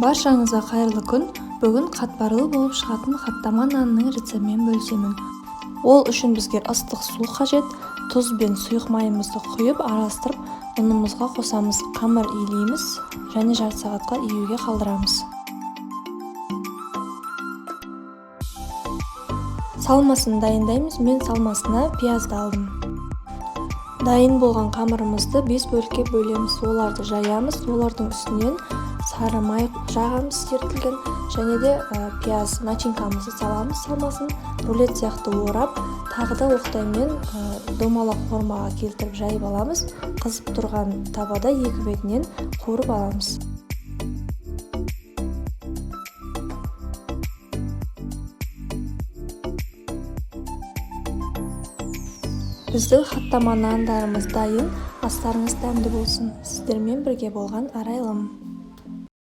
Баршаңызға қайырлы күн. Бүгін қатпарлы болып шығатын хаттама нанның рецептімен бөлісемін. Ол үшін бізге ыстық су қажет. Тұз бен сұйық майымызды құйып араластырып, ұнымызға қосамыз. Қамыр илейміз және жарты сағатқа июге қалдырамыз. Салмасын дайындаймыз. Мен салмасына пиязды алдым. Дайын болған қамырымызды 5 бөлікке бөлеміз. Оларды жаямыз. Олардың үстінен сары май жағамыз серпілген, және де пияз начинкамызды саламыз. Салмасын рулет сияқты орап, тағы да оқтаймен домалақ формаға келтіріп жайып аламыз. Қызып тұрған табада екі бетінен қуырып аламыз. Біздің хаттама нандарымыз дайын. Астарыңыз дәмді болсын. Сіздермен бірге болған Арайлым.